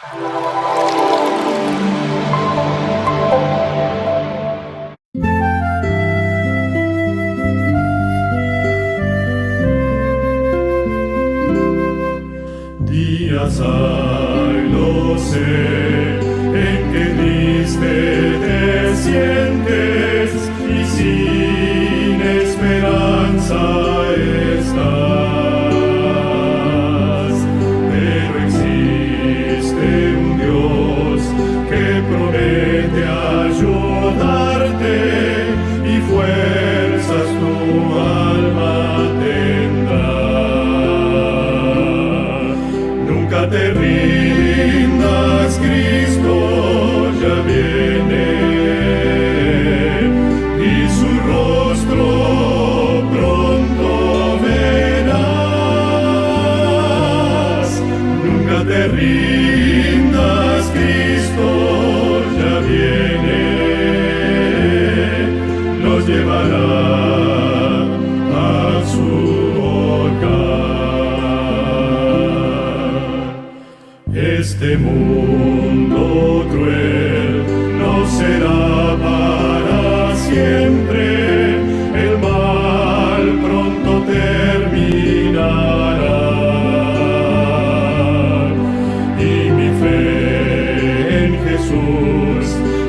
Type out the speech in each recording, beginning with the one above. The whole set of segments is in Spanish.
Días hay, lo sé, en que triste te sientes y sin esperanza estás. Pero existe un Dios que promete ayudarte y fuerzas tu alma tendrá. Nunca te rindas, Cristo ya viene, y su rostro pronto verás. Nunca te rindas, Cristo ya viene, nos llevará a su Este mundo cruel no será para siempre, el mal pronto terminará. Y mi fe en Jesús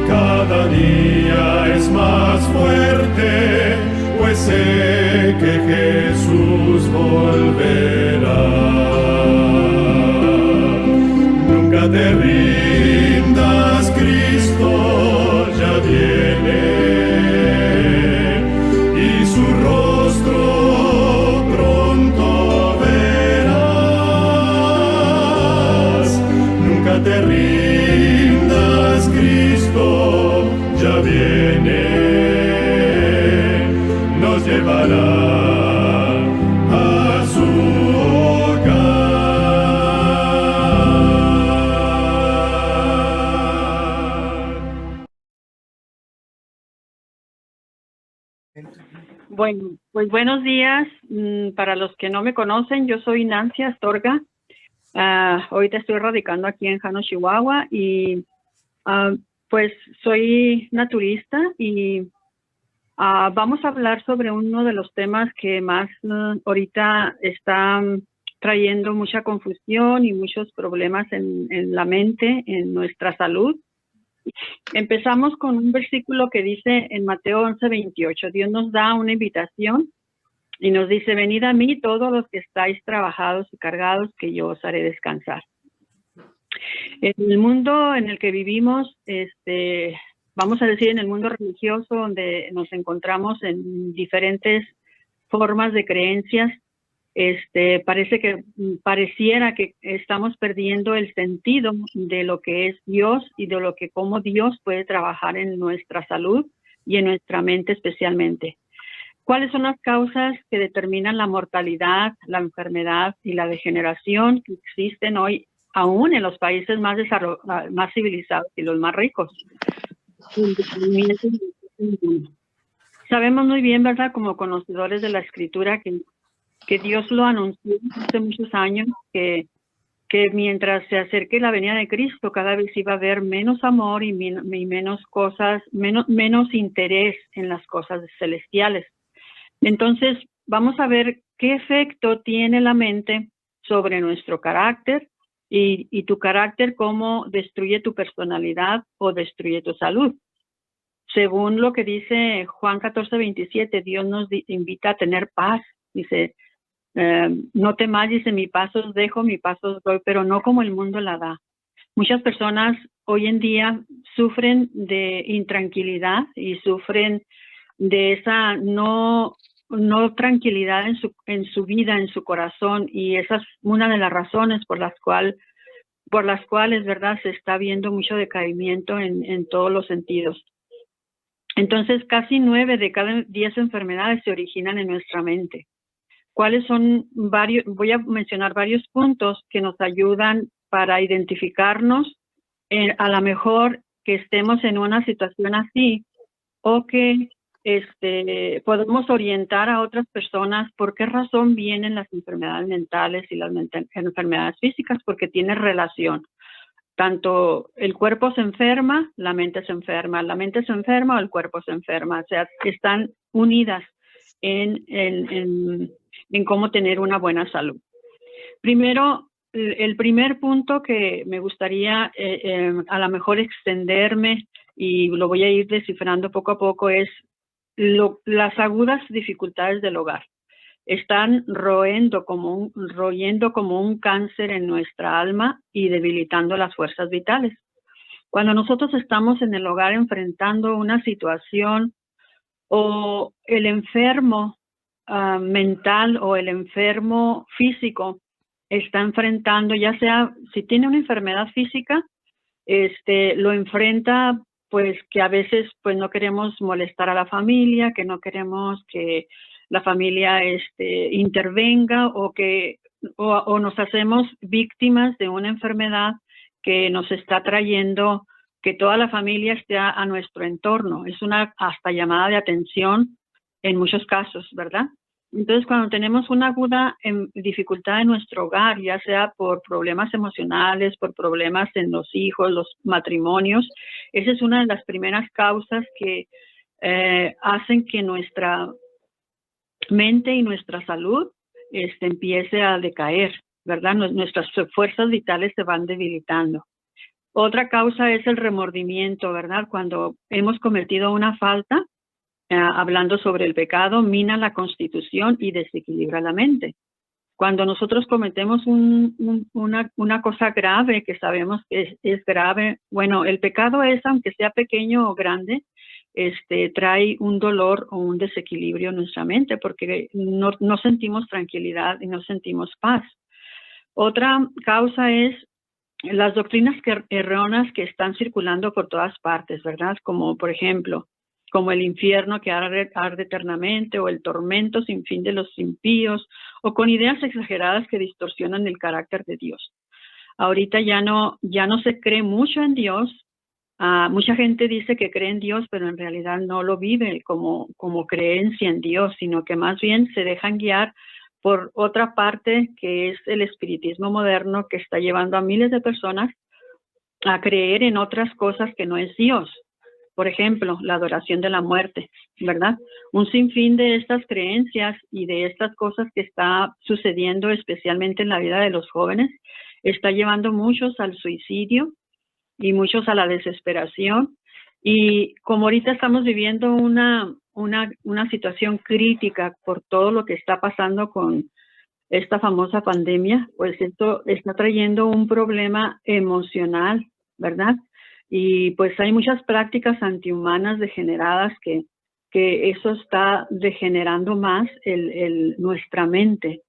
cada día es más fuerte, pues sé que Jesús volverá. Nunca te rindas, Cristo ya viene, y su rostro pronto verás. Nunca te rindas, Cristo ya viene, nos llevará a su Bueno, pues buenos días. Para los que no me conocen, yo soy Nancy Astorga. Ahorita estoy radicando aquí en Jano, Chihuahua, y pues soy naturista y vamos a hablar sobre uno de los temas que más ahorita está trayendo mucha confusión y muchos problemas en la mente, en nuestra salud. Empezamos con un versículo que dice en Mateo 11:28, Dios nos da una invitación y nos dice, venid a mí todos los que estáis trabajados y cargados, que yo os haré descansar. En el mundo en el que vivimos, vamos a decir en el mundo religioso, donde nos encontramos en diferentes formas de creencias, pareciera que estamos perdiendo el sentido de lo que es Dios y de lo que cómo Dios puede trabajar en nuestra salud y en nuestra mente especialmente. ¿Cuáles son las causas que determinan la mortalidad, la enfermedad y la degeneración que existen hoy aún en los países más civilizados y los más ricos? Sabemos muy bien, ¿verdad?, como conocedores de la Escritura, que Dios lo anunció hace muchos años, que mientras se acerque la venida de Cristo, cada vez iba a haber menos amor y menos cosas, menos interés en las cosas celestiales. Entonces, vamos a ver qué efecto tiene la mente sobre nuestro carácter y tu carácter, cómo destruye tu personalidad o destruye tu salud. Según lo que dice Juan 14:27, Dios nos invita a tener paz. Dice, no temáis, dice, mi paz os dejo, mi paz os doy, pero no como el mundo la da. Muchas personas hoy en día sufren de intranquilidad y sufren de esa no tranquilidad en su vida, en su corazón, y esa es una de las razones por las cuales, ¿verdad?, se está viendo mucho decaimiento en todos los sentidos. Entonces, casi 9 de cada 10 enfermedades se originan en nuestra mente. ¿Cuáles son varios? Voy a mencionar varios puntos que nos ayudan para identificarnos, a lo mejor que estemos en una situación así, o que podemos orientar a otras personas por qué razón vienen las enfermedades mentales y las enfermedades físicas, porque tiene relación. tanto el cuerpo se enferma, la mente se enferma o el cuerpo se enferma. O sea, están unidas en cómo tener una buena salud. Primero, el primer punto que me gustaría a lo mejor extenderme, y lo voy a ir descifrando poco a poco, es las agudas dificultades del hogar. Están royendo como un cáncer en nuestra alma y debilitando las fuerzas vitales. Cuando nosotros estamos en el hogar enfrentando una situación, o el enfermo mental o el enfermo físico está enfrentando, ya sea si tiene una enfermedad física, lo enfrenta, pues que a veces pues no queremos molestar a la familia, que no queremos que la familia intervenga, o nos hacemos víctimas de una enfermedad que nos está trayendo que toda la familia esté a nuestro entorno. Es una hasta llamada de atención en muchos casos, ¿verdad? Entonces, cuando tenemos una aguda dificultad en nuestro hogar, ya sea por problemas emocionales, por problemas en los hijos, los matrimonios, esa es una de las primeras causas que hacen que nuestra mente y nuestra salud empiece a decaer, ¿verdad? Nuestras fuerzas vitales se van debilitando. Otra causa es el remordimiento, ¿verdad? Cuando hemos cometido una falta, hablando sobre el pecado, mina la constitución y desequilibra la mente. Cuando nosotros cometemos una cosa grave, que sabemos que es grave, bueno, el pecado es, aunque sea pequeño o grande, trae un dolor o un desequilibrio en nuestra mente, porque no sentimos tranquilidad y no sentimos paz. Otra causa es las doctrinas erróneas que están circulando por todas partes, ¿verdad? Como, por ejemplo, como el infierno que arde eternamente, o el tormento sin fin de los impíos, o con ideas exageradas que distorsionan el carácter de Dios. Ahorita ya no se cree mucho en Dios. Mucha gente dice que cree en Dios, pero en realidad no lo vive como creencia en Dios, sino que más bien se dejan guiar por otra parte, que es el espiritismo moderno, que está llevando a miles de personas a creer en otras cosas que no es Dios. Por ejemplo, la adoración de la muerte, ¿verdad? Un sinfín de estas creencias y de estas cosas que está sucediendo, especialmente en la vida de los jóvenes, está llevando muchos al suicidio y muchos a la desesperación. Y como ahorita estamos viviendo una situación crítica por todo lo que está pasando con esta famosa pandemia, pues esto está trayendo un problema emocional, ¿verdad? Y pues hay muchas prácticas antihumanas degeneradas que eso está degenerando más nuestra mente.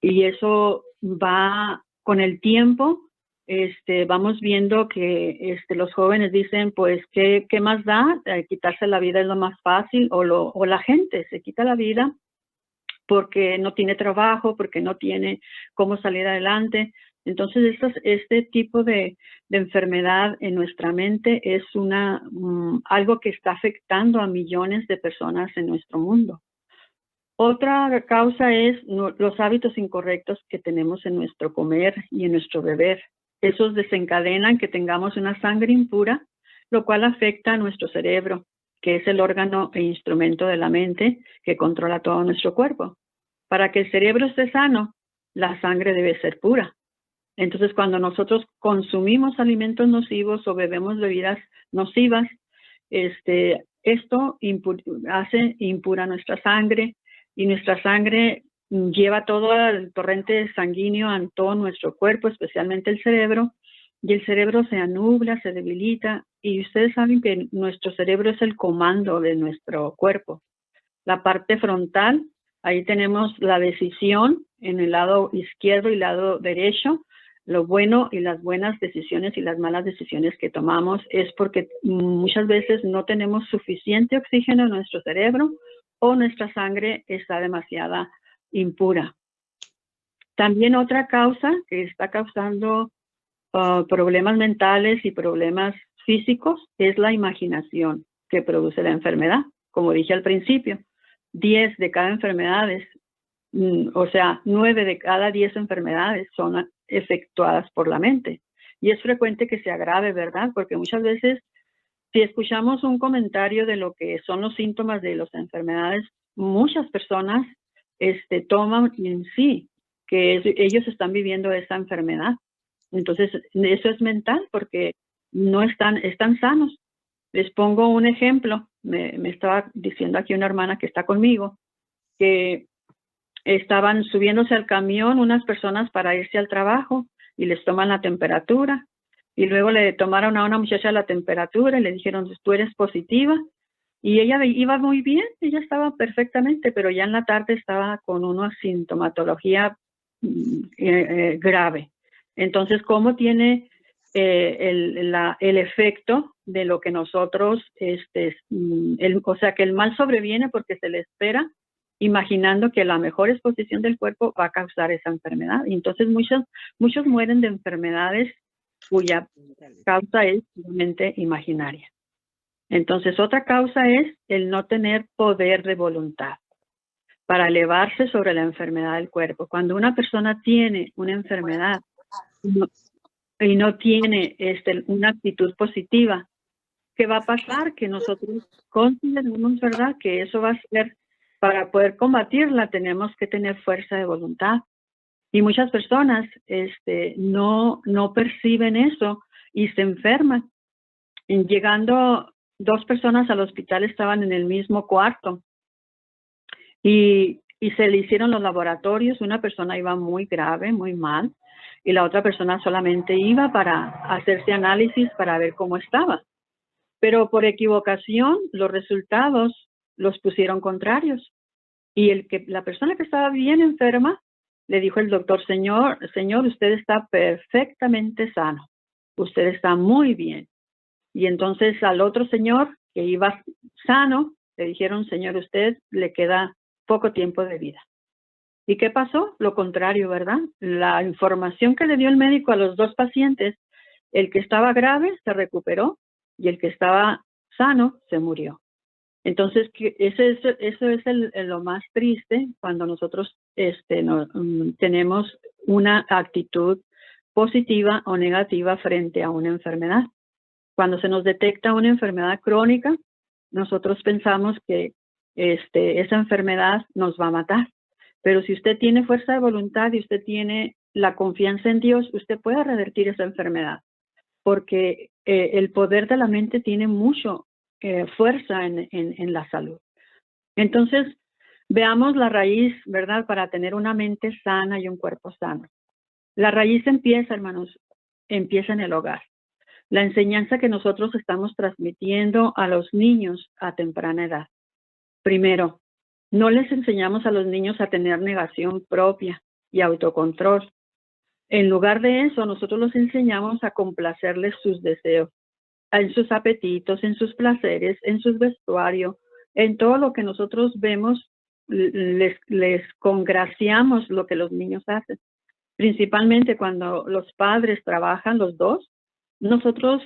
Y eso va con el tiempo. Vamos viendo que los jóvenes dicen, pues, ¿qué más da? Quitarse la vida es lo más fácil, o la gente se quita la vida porque no tiene trabajo, porque no tiene cómo salir adelante. Entonces, este tipo de enfermedad en nuestra mente es algo que está afectando a millones de personas en nuestro mundo. Otra causa es los hábitos incorrectos que tenemos en nuestro comer y en nuestro beber. Esos desencadenan que tengamos una sangre impura, lo cual afecta a nuestro cerebro, que es el órgano e instrumento de la mente que controla todo nuestro cuerpo. Para que el cerebro esté sano, la sangre debe ser pura. Entonces, cuando nosotros consumimos alimentos nocivos o bebemos bebidas nocivas, esto hace impura nuestra sangre, y nuestra sangre lleva todo el torrente sanguíneo a todo nuestro cuerpo, especialmente el cerebro, y el cerebro se anubla, se debilita, y ustedes saben que nuestro cerebro es el comando de nuestro cuerpo. La parte frontal, ahí tenemos la decisión en el lado izquierdo y lado derecho. Lo bueno y las buenas decisiones y las malas decisiones que tomamos es porque muchas veces no tenemos suficiente oxígeno en nuestro cerebro, o nuestra sangre está demasiado impura. También otra causa que está causando problemas mentales y problemas físicos es la imaginación que produce la enfermedad. Como dije al principio, 10 de cada enfermedades, o sea, 9 de cada 10 enfermedades son efectuadas por la mente. y es frecuente que se agrave, ¿verdad? Porque muchas veces, si escuchamos un comentario de lo que son los síntomas de las enfermedades, muchas personas toman en sí que ellos están viviendo esa enfermedad. Entonces, eso es mental porque no están sanos. Les pongo un ejemplo. Me estaba diciendo aquí una hermana que está conmigo que estaban subiéndose al camión unas personas para irse al trabajo y les toman la temperatura y luego le tomaron a una muchacha la temperatura y le dijeron, tú eres positiva, y ella iba muy bien, ella estaba perfectamente, pero ya en la tarde estaba con una sintomatología grave. Entonces, ¿cómo tiene el efecto de lo que nosotros, o sea, que el mal sobreviene porque se le espera, imaginando que la mejor exposición del cuerpo va a causar esa enfermedad? Y entonces muchos mueren de enfermedades cuya causa es puramente imaginaria. Entonces, otra causa es el no tener poder de voluntad para elevarse sobre la enfermedad del cuerpo. Cuando una persona tiene una enfermedad y no tiene una actitud positiva, ¿qué va a pasar? Que nosotros consideramos, ¿verdad?, que eso va a ser, para poder combatirla, tenemos que tener fuerza de voluntad. Y muchas personas no perciben eso y se enferman. Y llegando 2 personas al hospital, estaban en el mismo cuarto y se le hicieron los laboratorios. Una persona iba muy grave, muy mal, y la otra persona solamente iba para hacerse análisis para ver cómo estaba. Pero por equivocación, los resultados los pusieron contrarios. Y la persona que estaba bien enferma, le dijo el doctor, señor, usted está perfectamente sano. Usted está muy bien. Y entonces al otro señor que iba sano, le dijeron, señor, usted le queda poco tiempo de vida. ¿Y qué pasó? Lo contrario, ¿verdad? La información que le dio el médico a los 2 pacientes, el que estaba grave se recuperó y el que estaba sano se murió. Entonces, eso es lo más triste cuando nosotros tenemos una actitud positiva o negativa frente a una enfermedad. Cuando se nos detecta una enfermedad crónica, nosotros pensamos que esa enfermedad nos va a matar. Pero si usted tiene fuerza de voluntad y usted tiene la confianza en Dios, usted puede revertir esa enfermedad. Porque el poder de la mente tiene mucho fuerza en la salud. Entonces, veamos la raíz, ¿verdad?, para tener una mente sana y un cuerpo sano. La raíz empieza, hermanos, empieza en el hogar. La enseñanza que nosotros estamos transmitiendo a los niños a temprana edad. Primero, no les enseñamos a los niños a tener negación propia y autocontrol. En lugar de eso, nosotros los enseñamos a complacerles sus deseos, en sus apetitos, en sus placeres, en su vestuario, en todo lo que nosotros vemos, les congraciamos lo que los niños hacen. Principalmente cuando los padres trabajan, los dos, nosotros,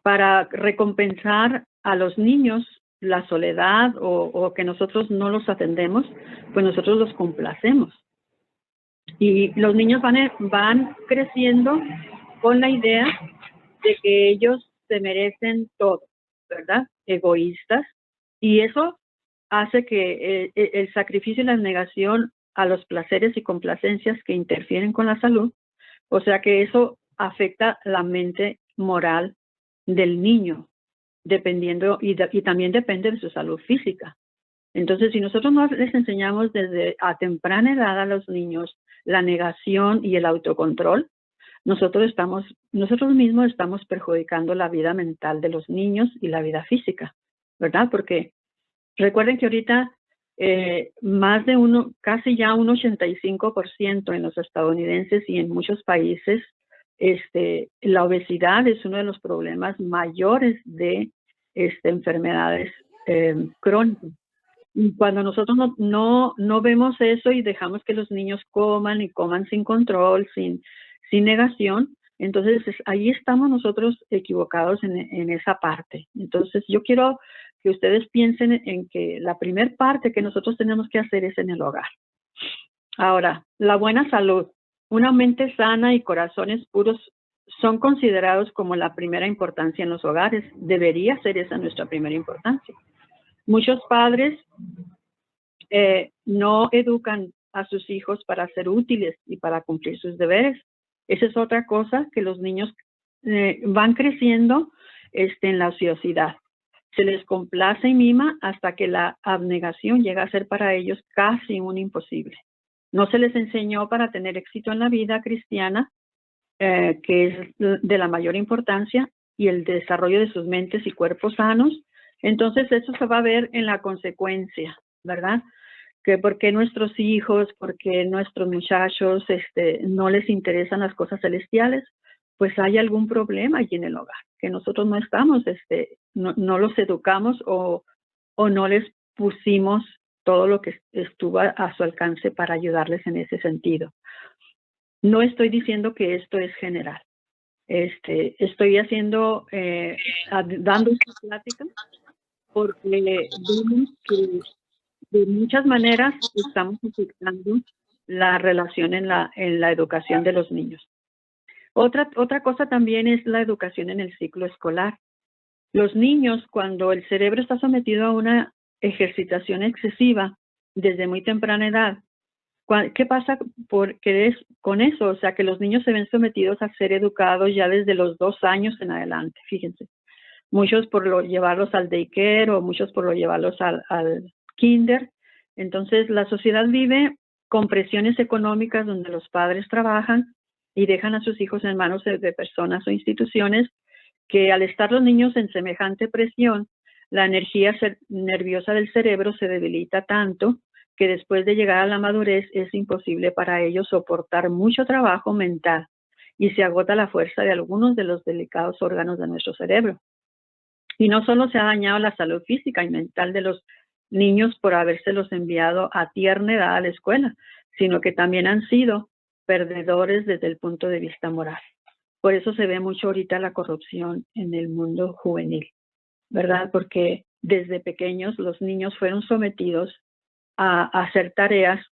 para recompensar a los niños la soledad o que nosotros no los atendemos, pues nosotros los complacemos. Y los niños van creciendo con la idea de que ellos se merecen todo, ¿verdad? Egoístas. Y eso hace que el sacrificio y la negación a los placeres y complacencias que interfieren con la salud, o sea que eso afecta la mente moral del niño, dependiendo, y también depende de su salud física. Entonces, si nosotros no les enseñamos desde a temprana edad a los niños la negación y el autocontrol, nosotros mismos estamos perjudicando la vida mental de los niños y la vida física, ¿verdad? Porque recuerden que ahorita casi ya un 85% en los estadounidenses y en muchos países, la obesidad es uno de los problemas mayores de enfermedades crónicas. Y cuando nosotros no vemos eso y dejamos que los niños coman y coman sin control, sin negación, entonces ahí estamos nosotros equivocados en esa parte. Entonces yo quiero que ustedes piensen en que la primer parte que nosotros tenemos que hacer es en el hogar. Ahora, la buena salud. Una mente sana y corazones puros son considerados como la primera importancia en los hogares. Debería ser esa nuestra primera importancia. Muchos padres no educan a sus hijos para ser útiles y para cumplir sus deberes. Esa es otra cosa, que los niños van creciendo en la ociosidad. Se les complace y mima hasta que la abnegación llega a ser para ellos casi un imposible. No se les enseñó para tener éxito en la vida cristiana, que es de la mayor importancia, y el desarrollo de sus mentes y cuerpos sanos. Entonces eso se va a ver en la consecuencia, ¿verdad? Que por qué nuestros hijos, por qué nuestros muchachos no les interesan las cosas celestiales, pues hay algún problema allí en el hogar, que nosotros no estamos, no los educamos o no les pusimos todo lo que estuvo a su alcance para ayudarles en ese sentido. No estoy diciendo que esto es general. Estoy haciendo, dando esta plática porque vemos que de muchas maneras estamos afectando la relación en la educación de los niños. Otra cosa también es la educación en el ciclo escolar. Los niños, cuando el cerebro está sometido a una ejercitación excesiva desde muy temprana edad, ¿qué pasa con eso? O sea, que los niños se ven sometidos a ser educados ya desde los 2 años en adelante, fíjense. Muchos por llevarlos al daycare o muchos por llevarlos al kinder. Entonces, la sociedad vive con presiones económicas donde los padres trabajan y dejan a sus hijos en manos de personas o instituciones que, al estar los niños en semejante presión, la energía nerviosa del cerebro se debilita tanto que después de llegar a la madurez es imposible para ellos soportar mucho trabajo mental y se agota la fuerza de algunos de los delicados órganos de nuestro cerebro. Y no solo se ha dañado la salud física y mental de los niños por habérselos enviado a tierna edad a la escuela, sino que también han sido perdedores desde el punto de vista moral. Por eso se ve mucho ahorita la corrupción en el mundo juvenil, ¿verdad? Porque desde pequeños los niños fueron sometidos a hacer tareas,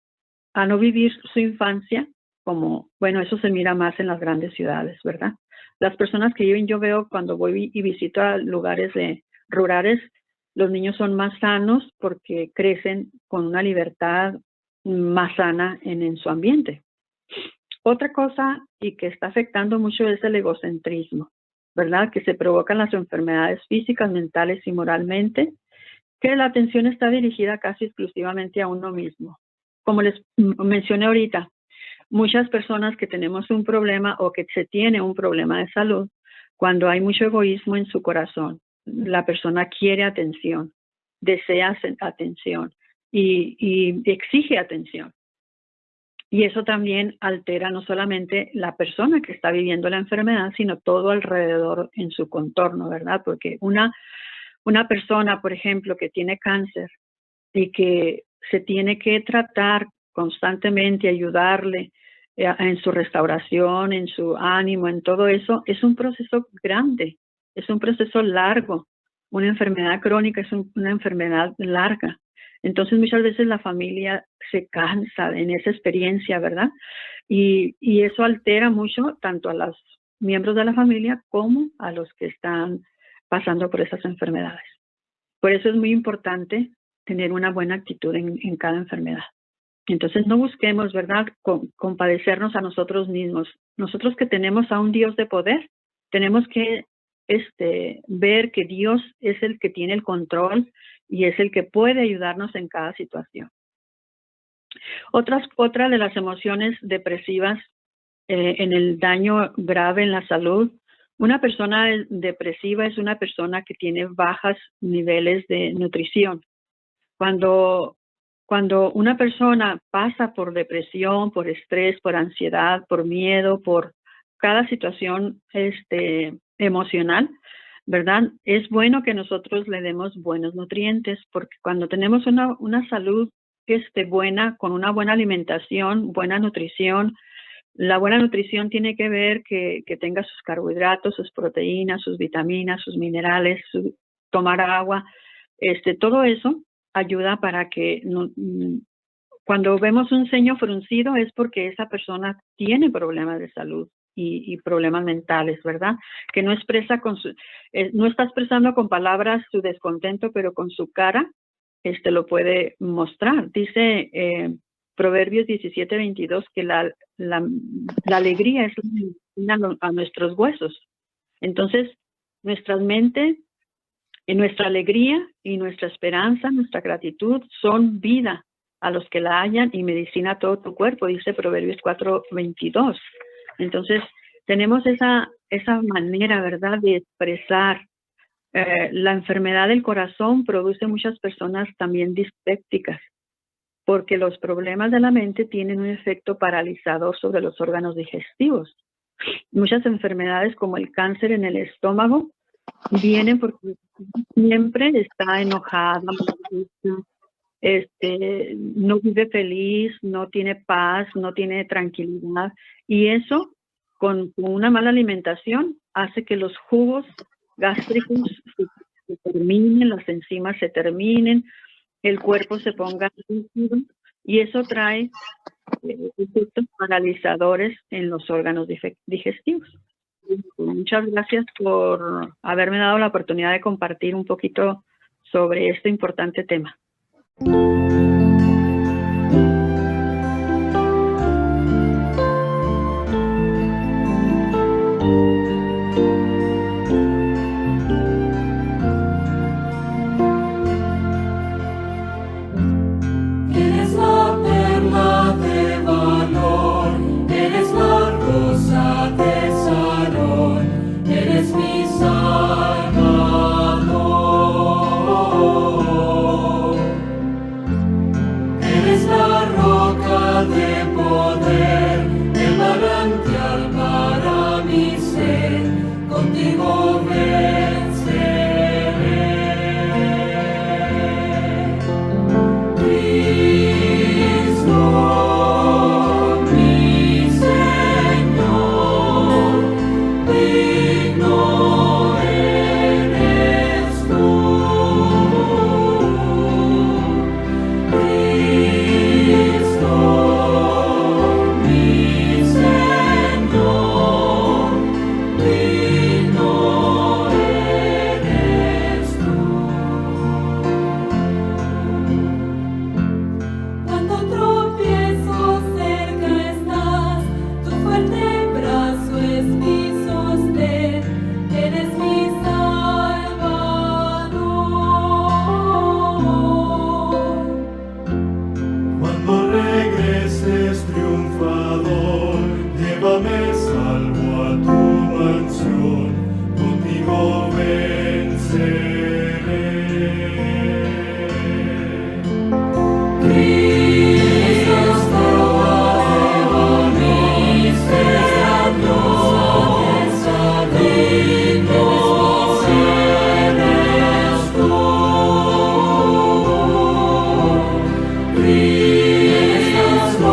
a no vivir su infancia como, bueno, eso se mira más en las grandes ciudades, ¿verdad? Las personas que viven, yo veo cuando voy y visito a lugares rurales, los niños son más sanos porque crecen con una libertad más sana en su ambiente. Otra cosa y que está afectando mucho es el egocentrismo, ¿verdad? Que se provocan las enfermedades físicas, mentales y moralmente, que la atención está dirigida casi exclusivamente a uno mismo. Como les mencioné ahorita, muchas personas que tenemos un problema o que se tiene un problema de salud, cuando hay mucho egoísmo en su corazón, la persona quiere atención, desea atención y exige atención. Y eso también altera no solamente la persona que está viviendo la enfermedad, sino todo alrededor en su contorno, ¿verdad? Porque una persona, por ejemplo, que tiene cáncer y que se tiene que tratar constantemente, ayudarle en su restauración, en su ánimo, en todo eso, es un proceso grande, es un proceso largo. Una enfermedad crónica es una enfermedad larga. Entonces, muchas veces la familia se cansa en esa experiencia, ¿verdad? Y eso altera mucho tanto a los miembros de la familia como a los que están pasando por esas enfermedades. Por eso es muy importante tener una buena actitud en cada enfermedad. Entonces no busquemos, ¿verdad?, compadecernos a nosotros mismos. Nosotros que tenemos a un Dios de poder, tenemos que ver que Dios es el que tiene el control y es el que puede ayudarnos en cada situación. Otra de las emociones depresivas en el daño grave en la salud. Una persona depresiva es una persona que tiene bajos niveles de nutrición. Cuando una persona pasa por depresión, por estrés, por ansiedad, por miedo, por cada situación emocional, ¿verdad? Es bueno que nosotros le demos buenos nutrientes, porque cuando tenemos una salud buena, con una buena alimentación, buena nutrición, la buena nutrición tiene que ver que tenga sus carbohidratos, sus proteínas, sus vitaminas, sus minerales, tomar agua, todo eso ayuda para que cuando vemos un ceño fruncido es porque esa persona tiene problemas de salud y problemas mentales, ¿verdad? Que no expresa no está expresando con palabras su descontento, pero con su cara lo puede mostrar. Dice Proverbios 17:22 que la alegría es la medicina a nuestros huesos. Entonces, nuestra mente, nuestra alegría y nuestra esperanza, nuestra gratitud son vida a los que la hallan y medicina a todo tu cuerpo, dice Proverbios 4:22. Entonces, tenemos esa manera, ¿verdad?, de expresar. La enfermedad del corazón produce muchas personas también dispépticas, porque los problemas de la mente tienen un efecto paralizador sobre los órganos digestivos. Muchas enfermedades como el cáncer en el estómago vienen porque siempre está enojada, no vive feliz, no tiene paz, no tiene tranquilidad, y eso con una mala alimentación hace que los jugos gástricos se terminen, las enzimas se terminen, el cuerpo se ponga rígido, y eso trae efectos paralizadores en los órganos digestivos. Muchas gracias por haberme dado la oportunidad de compartir un poquito sobre este importante tema. Eres la perla de valor, eres la rosa de Sarón, eres mi Salvador. Eres la roca de poder, el manantial para mi ser, contigo venceré. Cristo, mi Señor, digno eres tú. Cristo, mi Señor, digno eres tú. Cuando tropiezo cerca estás, tu fuerte brazo es mi sostén, eres mi Salvador. Cuando regreses triunfador, llévame salvo a tu mansión, contigo venceré. Cristo, mi Señor, digno eres tú. Cristo,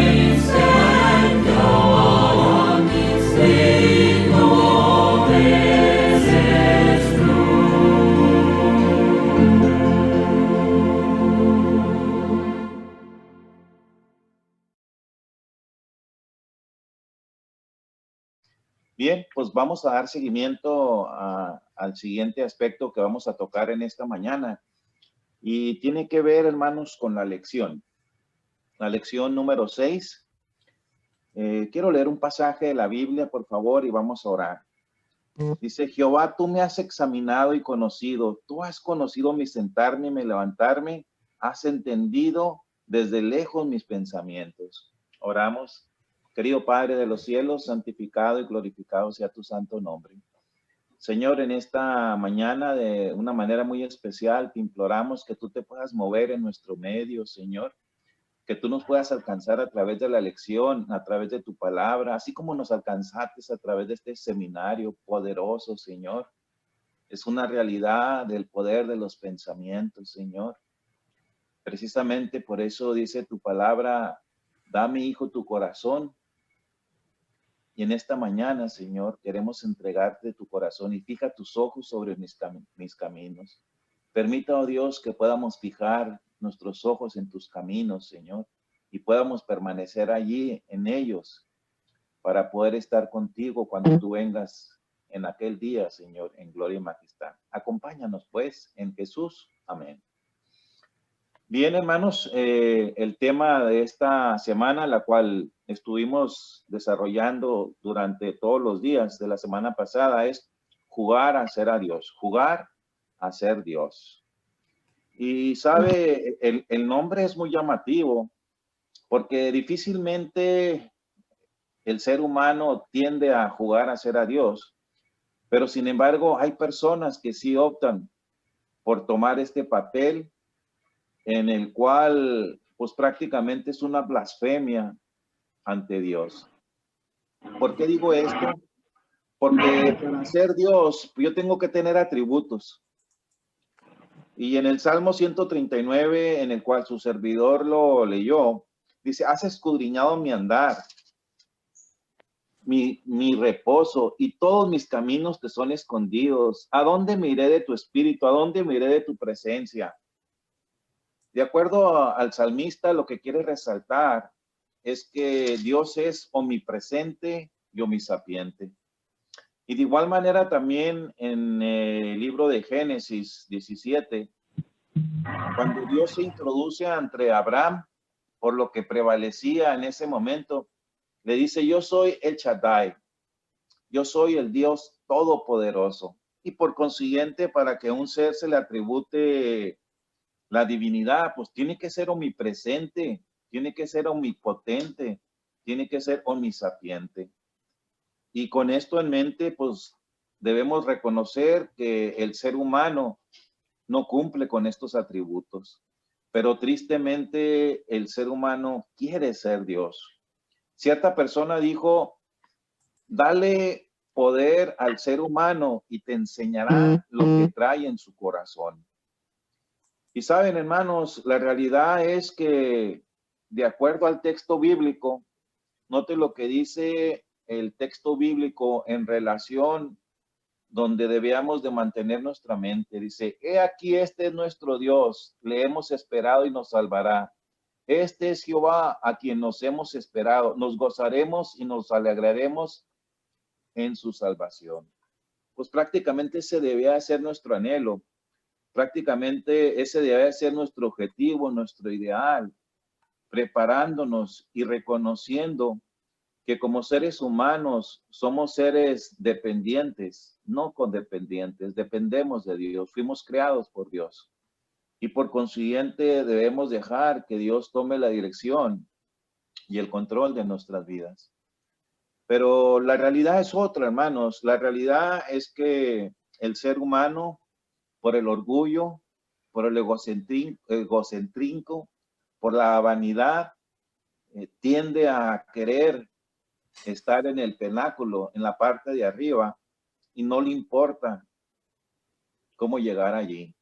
mi Señor, digno eres tú. Bien, pues vamos a dar seguimiento al siguiente aspecto que vamos a tocar en esta mañana. Y tiene que ver, hermanos, con la lección. La lección número 6. Quiero leer un pasaje de la Biblia, por favor, y vamos a orar. Dice: Jehová, tú me has examinado y conocido. Tú has conocido mi sentarme y mi levantarme. Has entendido desde lejos mis pensamientos. Oramos. Querido Padre de los cielos, santificado y glorificado sea tu santo nombre. Señor, en esta mañana de una manera muy especial te imploramos que tú te puedas mover en nuestro medio, Señor, que tú nos puedas alcanzar a través de la lección, a través de tu palabra, así como nos alcanzaste a través de este seminario poderoso, Señor. Es una realidad del poder de los pensamientos, Señor. Precisamente por eso dice tu palabra: dame, hijo, tu corazón. Y en esta mañana, Señor, queremos entregarte tu corazón y fija tus ojos sobre mis caminos. Permita, oh Dios, que podamos fijar nuestros ojos en tus caminos, Señor, y podamos permanecer allí en ellos, para poder estar contigo cuando tú vengas en aquel día, Señor, en gloria y majestad. Acompáñanos, pues, en Jesús. Amén. Bien, hermanos, el tema de esta semana, la cual estuvimos desarrollando durante todos los días de la semana pasada, es jugar a ser a Dios, jugar a ser Dios. Y sabe, el nombre es muy llamativo porque difícilmente el ser humano tiende a jugar a ser a Dios, pero sin embargo hay personas que sí optan por tomar este papel en el cual pues prácticamente es una blasfemia ante Dios. ¿Por qué digo esto? Porque para ser Dios yo tengo que tener atributos. Y en el Salmo 139, en el cual su servidor lo leyó, dice, has escudriñado mi andar, mi reposo, y todos mis caminos te son escondidos. ¿A dónde me iré de tu espíritu? ¿A dónde me iré de tu presencia? De acuerdo al salmista, lo que quiere resaltar es que Dios es omnipresente y omnisapiente. Y de igual manera también en el libro de Génesis 17, cuando Dios se introduce ante Abraham, por lo que prevalecía en ese momento, le dice, yo soy el Shaddai, yo soy el Dios todopoderoso. Y por consiguiente, para que a un ser se le atribute la divinidad, pues tiene que ser omnipresente, tiene que ser omnipotente, tiene que ser omnisapiente. Y con esto en mente, pues debemos reconocer que el ser humano no cumple con estos atributos, pero tristemente el ser humano quiere ser Dios. Cierta persona dijo, dale poder al ser humano y te enseñará lo que trae en su corazón. Y saben, hermanos, la realidad es que de acuerdo al texto bíblico, note lo que dice el texto bíblico en relación donde debíamos de mantener nuestra mente. Dice, he aquí, este es nuestro Dios, le hemos esperado y nos salvará. Este es Jehová a quien nos hemos esperado. Nos gozaremos y nos alegraremos en su salvación. Pues prácticamente ese debía ser nuestro anhelo. Prácticamente ese debe ser nuestro objetivo, nuestro ideal, preparándonos y reconociendo que como seres humanos somos seres dependientes, no codependientes, dependemos de Dios, fuimos creados por Dios. Y por consiguiente debemos dejar que Dios tome la dirección y el control de nuestras vidas. Pero la realidad es otra, hermanos. La realidad es que el ser humano, por el orgullo, por el egocentrismo, por la vanidad, tiende a querer estar en el pináculo, en la parte de arriba, y no le importa cómo llegar allí.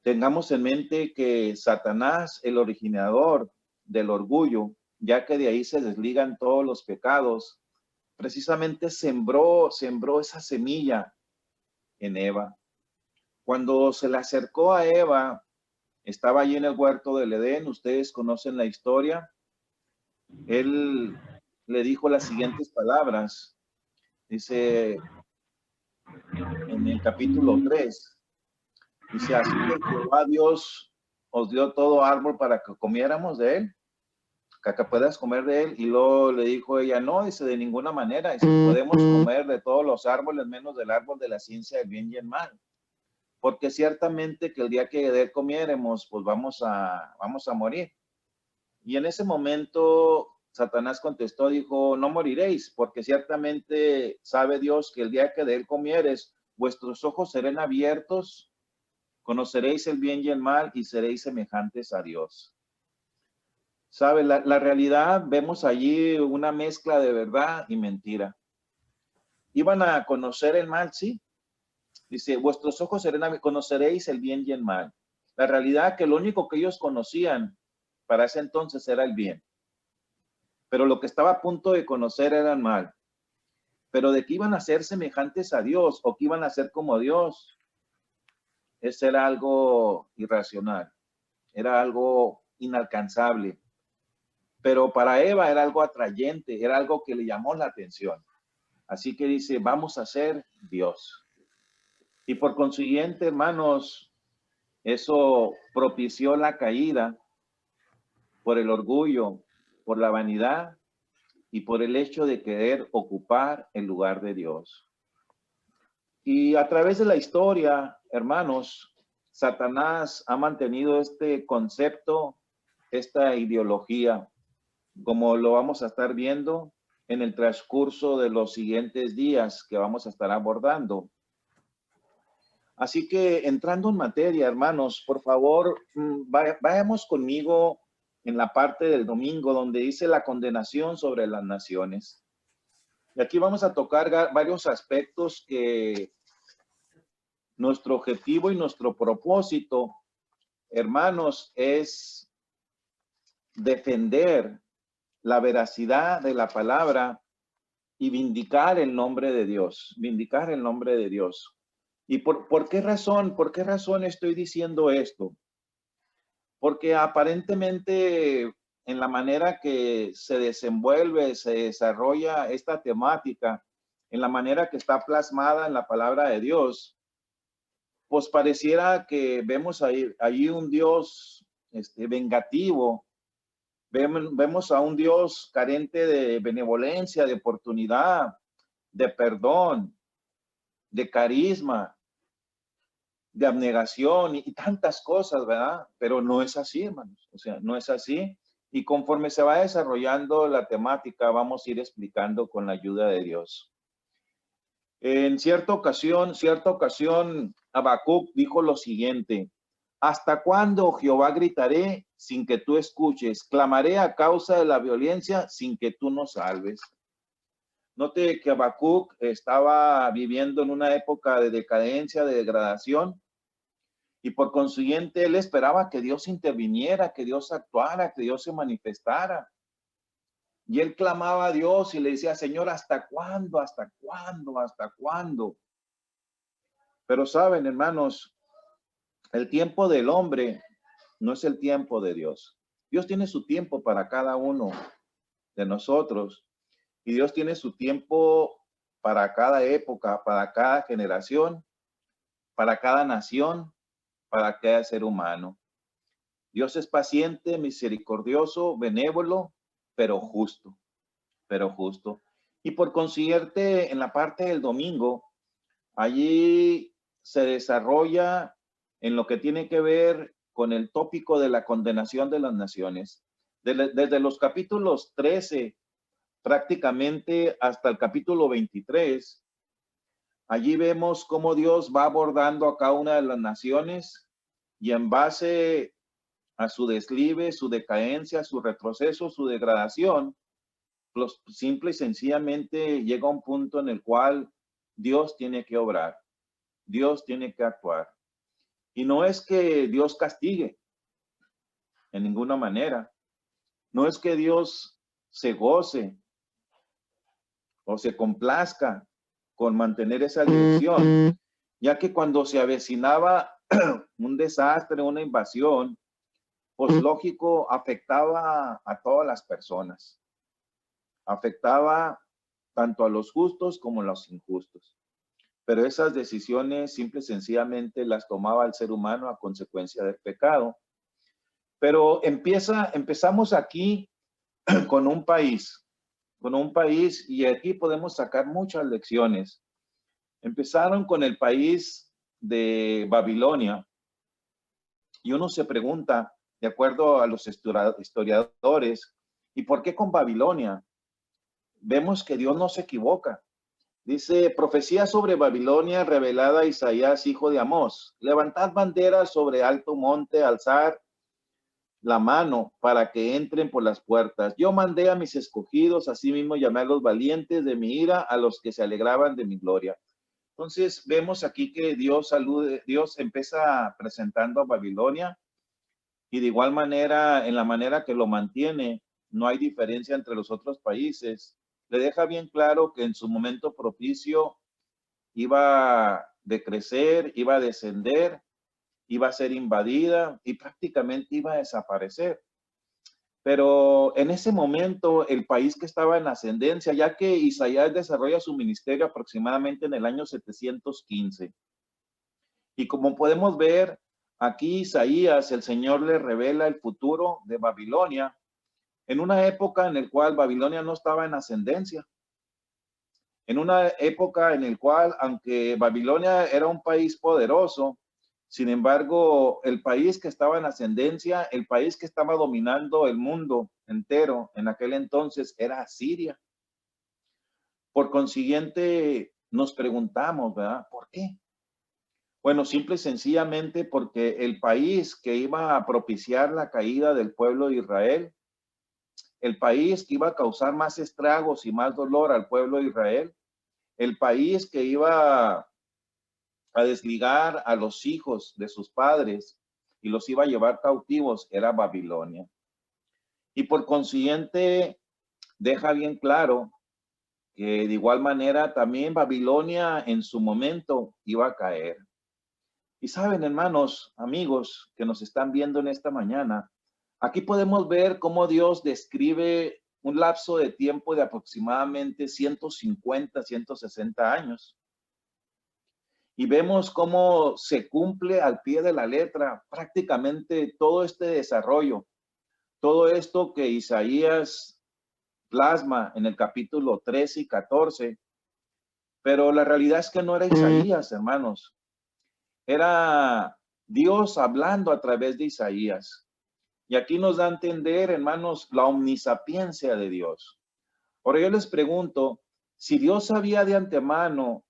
Tengamos en mente que Satanás, el originador del orgullo, ya que de ahí se desligan todos los pecados, precisamente sembró esa semilla en Eva. Cuando se le acercó a Eva, estaba allí en el huerto del Edén, ustedes conocen la historia, él le dijo las siguientes palabras, dice en el capítulo 3, dice, así que Jehová Dios os dio todo árbol para que comiéramos de él, que puedas comer de él. Y luego le dijo ella, no, dice, de ninguna manera, dice, podemos comer de todos los árboles menos del árbol de la ciencia del bien y el mal, porque ciertamente que el día que de él comiéramos, pues vamos a morir. Y en ese momento Satanás contestó, dijo, no moriréis, porque ciertamente sabe Dios que el día que de él comieres, vuestros ojos serán abiertos, conoceréis el bien y el mal y seréis semejantes a Dios. ¿Sabe? La realidad, vemos allí una mezcla de verdad y mentira. ¿Iban a conocer el mal? Sí. Dice, vuestros ojos serán, conoceréis el bien y el mal. La realidad que lo único que ellos conocían para ese entonces era el bien. Pero lo que estaba a punto de conocer era el mal. Pero de que iban a ser semejantes a Dios o que iban a ser como Dios, eso era algo irracional. Era algo inalcanzable. pero para Eva era algo atrayente, era algo que le llamó la atención. Así que dice, vamos a ser Dios. Y por consiguiente, hermanos, eso propició la caída por el orgullo, por la vanidad y por el hecho de querer ocupar el lugar de Dios. Y a través de la historia, hermanos, Satanás ha mantenido este concepto, esta ideología, como lo vamos a estar viendo en el transcurso de los siguientes días que vamos a estar abordando. Así que entrando en materia, hermanos, por favor, vayamos conmigo en la parte del domingo donde dice la condenación sobre las naciones. Y aquí vamos a tocar varios aspectos que nuestro objetivo y nuestro propósito, hermanos, es defender la veracidad de la palabra y vindicar el nombre de Dios, vindicar el nombre de Dios. ¿Y por qué razón? ¿Por qué razón estoy diciendo esto? Porque aparentemente en la manera que se desenvuelve, se desarrolla esta temática, en la manera que está plasmada en la palabra de Dios, pues pareciera que vemos ahí un Dios vengativo, vemos a un Dios carente de benevolencia, de oportunidad, de perdón, de carisma, de abnegación y tantas cosas, ¿verdad? Pero no es así, hermanos. O sea, no es así. Y conforme se va desarrollando la temática, vamos a ir explicando con la ayuda de Dios. En cierta ocasión, Habacuc dijo lo siguiente: ¿hasta cuándo, Jehová, gritaré sin que tú escuches? Clamaré a causa de la violencia sin que tú nos salves. Note que Habacuc estaba viviendo en una época de decadencia, de degradación, y por consiguiente él esperaba que Dios interviniera, que Dios actuara, que Dios se manifestara. Y él clamaba a Dios y le decía, Señor, ¿hasta cuándo? ¿Hasta cuándo? ¿Hasta cuándo? Pero saben, hermanos, el tiempo del hombre no es el tiempo de Dios. Dios tiene su tiempo para cada uno de nosotros. Y Dios tiene su tiempo para cada época, para cada generación, para cada nación, para cada ser humano. Dios es paciente, misericordioso, benévolo, pero justo, pero justo. Y por consiguiente, en la parte del domingo, allí se desarrolla en lo que tiene que ver con el tópico de la condenación de las naciones. Desde los capítulos 13 prácticamente hasta el capítulo 23, allí vemos cómo Dios va abordando a cada una de las naciones y en base a su deslive, su decadencia, su retroceso, su degradación, pues simple y sencillamente llega un punto en el cual Dios tiene que obrar, Dios tiene que actuar. Y no es que Dios castigue, en ninguna manera. No es que Dios se goce o se complazca con mantener esa dirección, ya que cuando se avecinaba un desastre, una invasión, pues lógico, afectaba a todas las personas. Afectaba tanto a los justos como a los injustos. Pero esas decisiones simple y sencillamente las tomaba el ser humano a consecuencia del pecado. Pero empezamos aquí con un país, y aquí podemos sacar muchas lecciones. Empezaron con el país de Babilonia y uno se pregunta, de acuerdo a los historiadores, ¿y por qué con Babilonia? Vemos que Dios no se equivoca. Dice, profecía sobre Babilonia revelada a Isaías, hijo de Amós. Levantad banderas sobre alto monte, alzar la mano para que entren por las puertas. Yo mandé a mis escogidos, asimismo llamé a los valientes de mi ira, a los que se alegraban de mi gloria. Entonces vemos aquí que Dios empieza presentando a Babilonia y de igual manera, en la manera que lo mantiene, no hay diferencia entre los otros países. Le deja bien claro que en su momento propicio iba a decrecer, iba a descender, iba a ser invadida y prácticamente iba a desaparecer. Pero en ese momento el país que estaba en ascendencia, ya que Isaías desarrolla su ministerio aproximadamente en el año 715. Y como podemos ver, aquí Isaías, el Señor le revela el futuro de Babilonia en una época en la cual Babilonia no estaba en ascendencia. En una época en la cual, aunque Babilonia era un país poderoso, sin embargo, el país que estaba en ascendencia, el país que estaba dominando el mundo entero en aquel entonces era Asiria. Por consiguiente, nos preguntamos, ¿verdad? ¿Por qué? Bueno, simple y sencillamente porque el país que iba a propiciar la caída del pueblo de Israel, el país que iba a causar más estragos y más dolor al pueblo de Israel, el país que iba a desligar a los hijos de sus padres y los iba a llevar cautivos era Babilonia. Y por consiguiente, deja bien claro que de igual manera también Babilonia en su momento iba a caer. Y saben, hermanos, amigos que nos están viendo en esta mañana, aquí podemos ver cómo Dios describe un lapso de tiempo de aproximadamente 150, 160 años. Y vemos cómo se cumple al pie de la letra prácticamente todo este desarrollo, todo esto que Isaías plasma en el capítulo 13 y 14. Pero la realidad es que no era Isaías, hermanos. Era Dios hablando a través de Isaías. Y aquí nos da a entender, hermanos, la omnisapiencia de Dios. Ahora yo les pregunto, si Dios sabía de antemano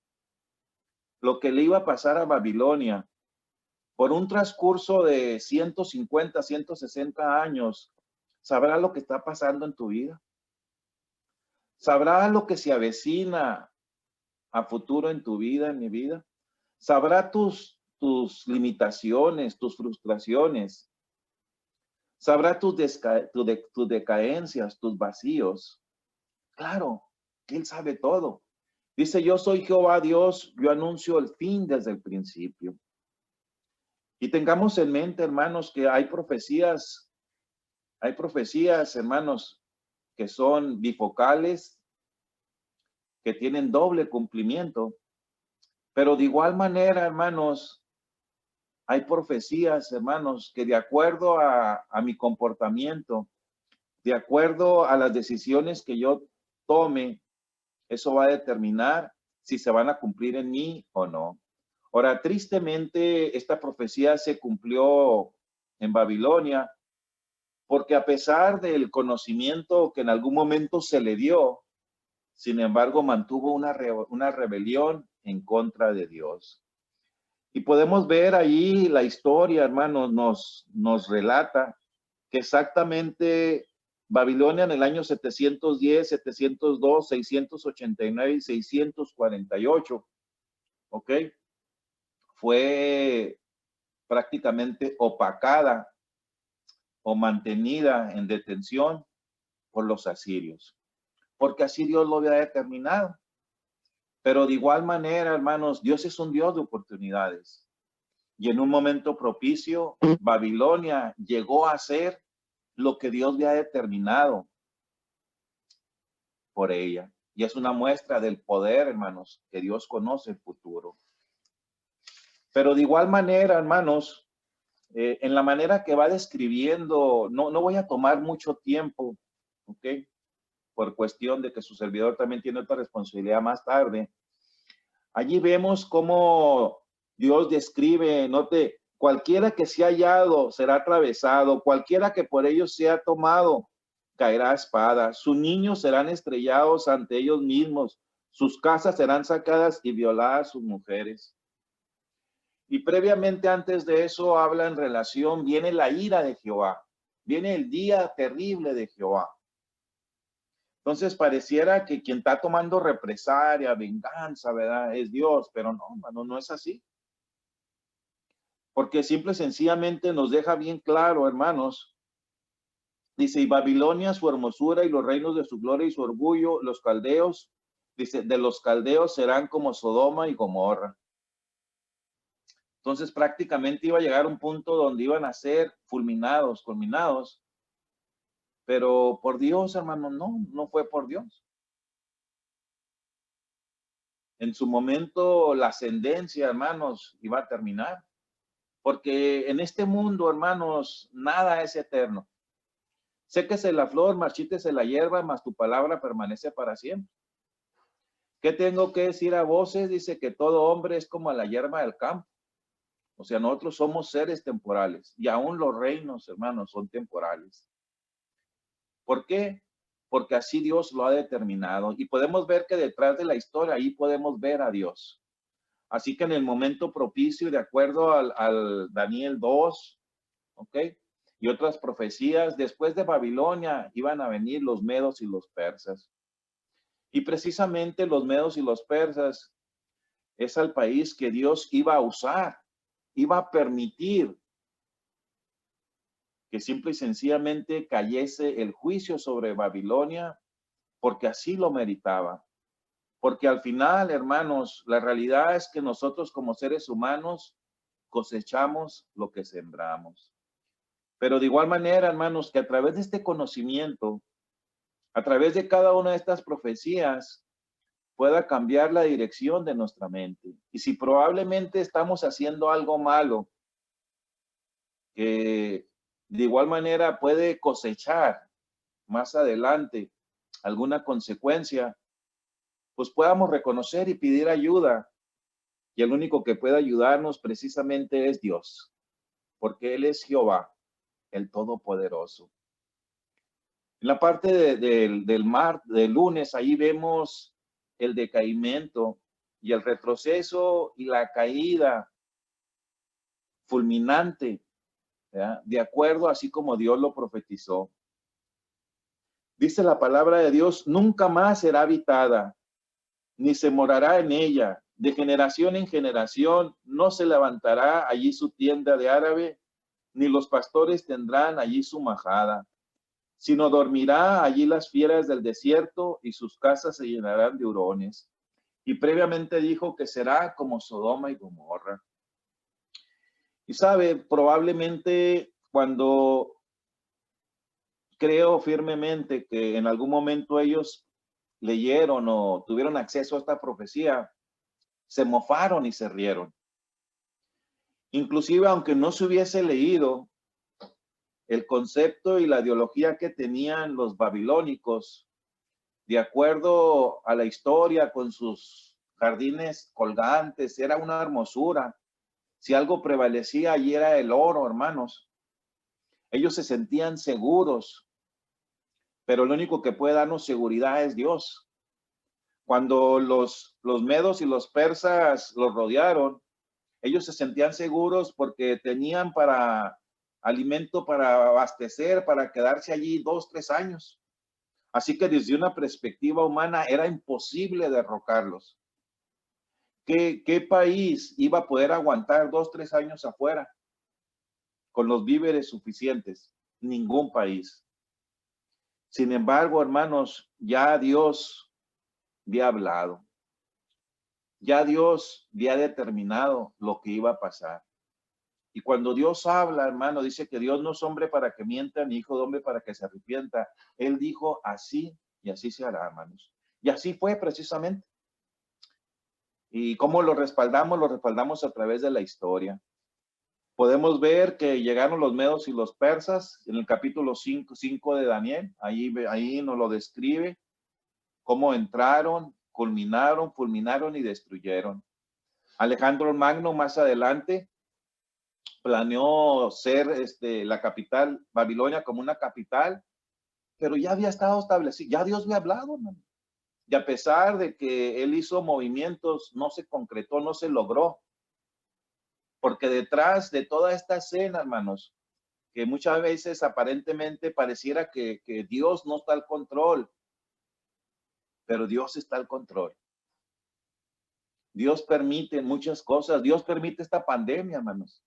lo que le iba a pasar a Babilonia por un transcurso de 150, 160 años, ¿sabrá lo que está pasando en tu vida? ¿Sabrá lo que se avecina a futuro en tu vida, en mi vida? ¿Sabrá tus limitaciones, tus frustraciones? ¿Sabrá tus decadencias, tus vacíos? Claro, Él sabe todo. Dice, yo soy Jehová Dios, yo anuncio el fin desde el principio. Y tengamos en mente, hermanos, que hay profecías, hermanos, que son bifocales, que tienen doble cumplimiento. Pero de igual manera, hermanos, hay profecías, hermanos, que de acuerdo a mi comportamiento, de acuerdo a las decisiones que yo tome, eso va a determinar si se van a cumplir en mí o no. Ahora, tristemente, esta profecía se cumplió en Babilonia, porque a pesar del conocimiento que en algún momento se le dio, sin embargo, mantuvo una rebelión en contra de Dios. Y podemos ver allí la historia, hermanos, nos relata que exactamente Babilonia en el año 710, 702, 689 y 648, ¿ok? Fue prácticamente opacada o mantenida en detención por los asirios, porque así Dios lo había determinado. Pero de igual manera, hermanos, Dios es un Dios de oportunidades. Y en un momento propicio, Babilonia llegó a ser lo que Dios había determinado por ella. Y es una muestra del poder, hermanos, que Dios conoce el futuro. Pero de igual manera, hermanos, en la manera que va describiendo, no voy a tomar mucho tiempo, ¿ok? Por cuestión de que su servidor también tiene otra responsabilidad más tarde. Allí vemos cómo Dios describe, note, cualquiera que sea hallado será atravesado, cualquiera que por ellos sea tomado caerá a espada, sus niños serán estrellados ante ellos mismos, sus casas serán sacadas y violadas sus mujeres. Y previamente antes de eso habla en relación, viene la ira de Jehová, viene el día terrible de Jehová. Entonces pareciera que quien está tomando represalia, venganza, ¿verdad? Es Dios, pero no, hermano, no es así. Porque simple y sencillamente nos deja bien claro, hermanos. Dice, y Babilonia, su hermosura y los reinos de su gloria y su orgullo, los caldeos, dice, de los caldeos serán como Sodoma y Gomorra. Entonces prácticamente iba a llegar un punto donde iban a ser fulminados, culminados. Pero por Dios, hermano, no fue por Dios. En su momento la ascendencia, hermanos, iba a terminar. Porque en este mundo, hermanos, nada es eterno. Séquese la flor, marchítese la hierba, mas tu palabra permanece para siempre. ¿Qué tengo que decir a voces? Dice que todo hombre es como la hierba del campo. O sea, nosotros somos seres temporales y aún los reinos, hermanos, son temporales. ¿Por qué? Porque así Dios lo ha determinado. Y podemos ver que detrás de la historia, ahí podemos ver a Dios. Así que en el momento propicio, de acuerdo al Daniel 2, ¿ok? Y otras profecías, después de Babilonia iban a venir los medos y los persas. Y precisamente los medos y los persas es el país que Dios iba a usar, iba a permitir que simple y sencillamente cayese el juicio sobre Babilonia, porque así lo meritaba. Porque al final, hermanos, la realidad es que nosotros como seres humanos cosechamos lo que sembramos. Pero de igual manera, hermanos, que a través de este conocimiento, a través de cada una de estas profecías, pueda cambiar la dirección de nuestra mente. Y si probablemente estamos haciendo algo malo, que de igual manera puede cosechar más adelante alguna consecuencia, pues podamos reconocer y pedir ayuda. Y el único que puede ayudarnos precisamente es Dios, porque Él es Jehová, el Todopoderoso. En la parte del mar, del lunes, ahí vemos el decaimiento y el retroceso y la caída fulminante, ¿verdad? De acuerdo así como Dios lo profetizó. Dice la palabra de Dios, nunca más será habitada, ni se morará en ella. De generación en generación no se levantará allí su tienda de árabe, ni los pastores tendrán allí su majada, sino dormirá allí las fieras del desierto y sus casas se llenarán de hurones. Y previamente dijo que será como Sodoma y Gomorra. Y sabe, probablemente cuando creo firmemente que en algún momento ellos leyeron o tuvieron acceso a esta profecía, se mofaron y se rieron. Inclusive, aunque no se hubiese leído, el concepto y la ideología que tenían los babilónicos, de acuerdo a la historia con sus jardines colgantes, era una hermosura. Si algo prevalecía allí era el oro, hermanos. Ellos se sentían seguros, pero lo único que puede darnos seguridad es Dios. Cuando los medos y los persas los rodearon, ellos se sentían seguros porque tenían para alimento para abastecer, para quedarse allí 2, 3 años. Así que desde una perspectiva humana era imposible derrocarlos. ¿Qué país iba a poder aguantar 2, 3 años afuera con los víveres suficientes? Ningún país. Sin embargo, hermanos, ya Dios había hablado. Ya Dios había determinado lo que iba a pasar. Y cuando Dios habla, hermano, dice que Dios no es hombre para que mienta, ni hijo de hombre para que se arrepienta. Él dijo así y así se hará, hermanos. Y así fue precisamente. ¿Y cómo lo respaldamos? Lo respaldamos a través de la historia. Podemos ver que llegaron los medos y los persas en el capítulo 5 de Daniel. Ahí nos lo describe cómo entraron, culminaron, fulminaron y destruyeron. Alejandro Magno más adelante planeó ser la capital, Babilonia, como una capital, pero ya había estado establecido, ya Dios había hablado, hermano. Y a pesar de que él hizo movimientos, no se concretó, no se logró. Porque detrás de toda esta escena, hermanos, que muchas veces aparentemente pareciera que Dios no está al control, pero Dios está al control. Dios permite muchas cosas. Dios permite esta pandemia, hermanos.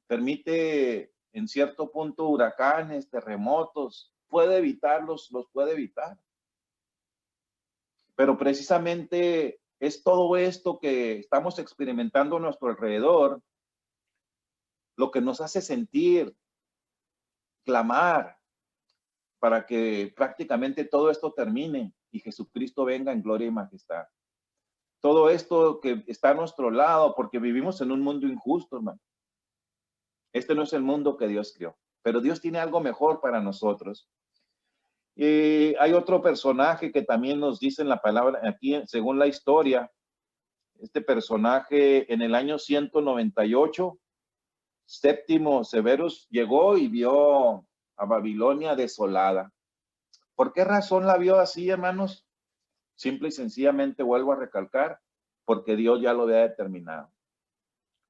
Permite en cierto punto huracanes, terremotos. Puede evitarlos, los puede evitar. Pero precisamente es todo esto que estamos experimentando a nuestro alrededor lo que nos hace sentir, clamar para que prácticamente todo esto termine y Jesucristo venga en gloria y majestad. Todo esto que está a nuestro lado, porque vivimos en un mundo injusto, hermano. Este no es el mundo que Dios creó, pero Dios tiene algo mejor para nosotros. Hay otro personaje que también nos dice en la palabra, aquí según la historia, este personaje en el año 198, Séptimo Severus llegó y vio a Babilonia desolada. ¿Por qué razón la vio así, hermanos? Simple y sencillamente vuelvo a recalcar, porque Dios ya lo había determinado,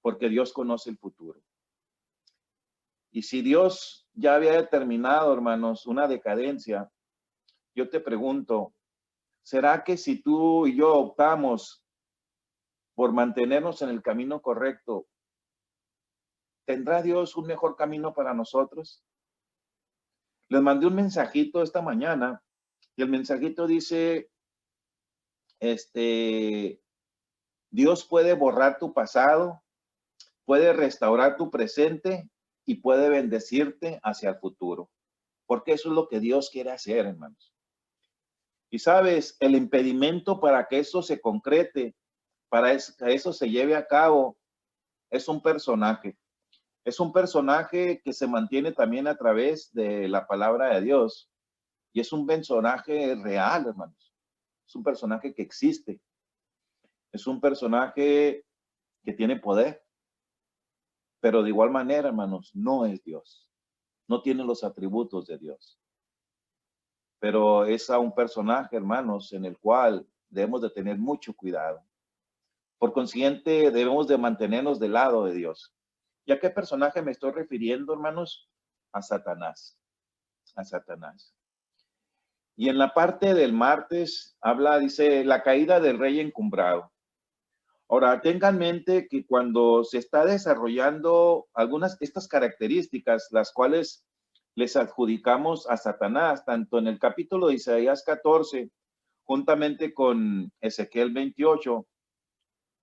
porque Dios conoce el futuro. Y si Dios ya había determinado, hermanos, una decadencia, yo te pregunto, ¿será que si tú y yo optamos por mantenernos en el camino correcto, tendrá Dios un mejor camino para nosotros? Les mandé un mensajito esta mañana y el mensajito dice, Dios puede borrar tu pasado, puede restaurar tu presente y puede bendecirte hacia el futuro. Porque eso es lo que Dios quiere hacer, hermanos. Y sabes, el impedimento para que eso se concrete, para que eso se lleve a cabo, es un personaje. Es un personaje que se mantiene también a través de la palabra de Dios. Y es un personaje real, hermanos. Es un personaje que existe. Es un personaje que tiene poder. Pero de igual manera, hermanos, no es Dios. No tiene los atributos de Dios. Pero es a un personaje, hermanos, en el cual debemos de tener mucho cuidado. Por consiguiente, debemos de mantenernos del lado de Dios. ¿Y a qué personaje me estoy refiriendo, hermanos? A Satanás. A Satanás. Y en la parte del martes habla, dice, la caída del rey encumbrado. Ahora, tengan en mente que cuando se está desarrollando algunas de estas características, las cuales les adjudicamos a Satanás, tanto en el capítulo de Isaías 14, juntamente con Ezequiel 28,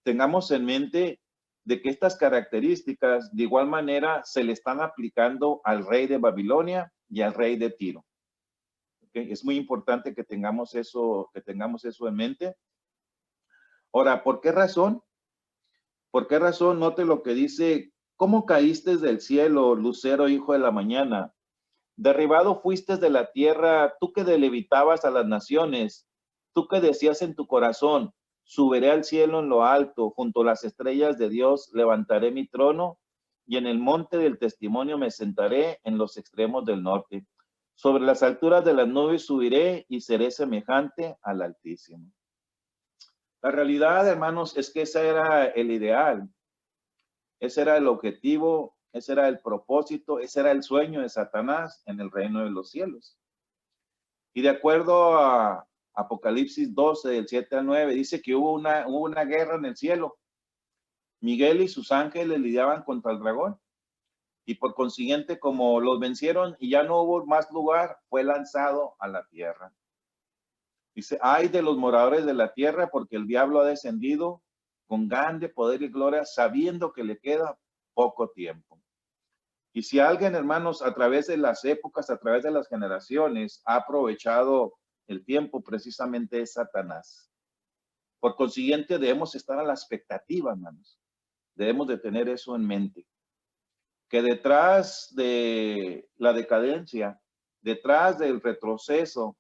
tengamos en mente de que estas características de igual manera se le están aplicando al rey de Babilonia y al rey de Tiro. ¿Okay? Es muy importante que tengamos eso en mente. Ahora, ¿por qué razón? ¿Por qué razón? Note lo que dice, ¿cómo caíste del cielo, lucero, hijo de la mañana? Derribado fuiste de la tierra, tú que delevitabas a las naciones, tú que decías en tu corazón, subiré al cielo en lo alto, junto a las estrellas de Dios levantaré mi trono, y en el monte del testimonio me sentaré en los extremos del norte. Sobre las alturas de las nubes subiré y seré semejante al Altísimo. La realidad, hermanos, es que ese era el ideal, ese era el objetivo, ese era el propósito, ese era el sueño de Satanás en el reino de los cielos. Y de acuerdo a Apocalipsis 12, del 7 al 9, dice que hubo una guerra en el cielo. Miguel y sus ángeles lidiaban contra el dragón. Y por consiguiente, como los vencieron y ya no hubo más lugar, fue lanzado a la tierra. Dice, ay de los moradores de la tierra, porque el diablo ha descendido con grande poder y gloria, sabiendo que le queda poco tiempo. Y si alguien, hermanos, a través de las épocas, a través de las generaciones, ha aprovechado el tiempo, precisamente es Satanás. Por consiguiente, debemos estar a la expectativa, hermanos. Debemos de tener eso en mente. Que detrás de la decadencia, detrás del retroceso,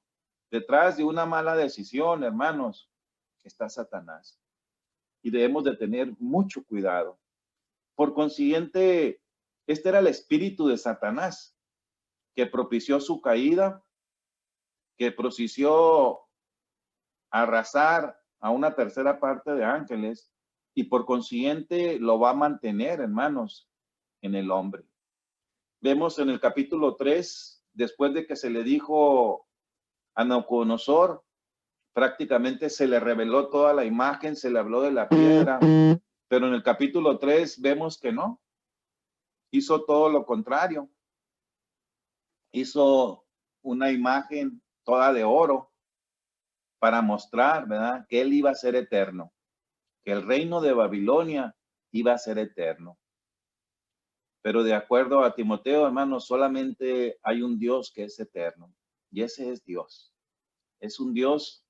detrás de una mala decisión, hermanos, está Satanás. Y debemos de tener mucho cuidado. Por consiguiente, este era el espíritu de Satanás, que propició su caída, que propició arrasar a una tercera parte de ángeles, y por consiguiente lo va a mantener, hermanos, en el hombre. Vemos en el capítulo 3, después de que se le dijo a Nabucodonosor, prácticamente se le reveló toda la imagen, se le habló de la piedra, pero en el capítulo 3 vemos que no. Hizo todo lo contrario. Hizo una imagen toda de oro para mostrar, ¿verdad?, que él iba a ser eterno, que el reino de Babilonia iba a ser eterno. Pero de acuerdo a Timoteo, hermanos, solamente hay un Dios que es eterno. y ese es Dios. Es un Dios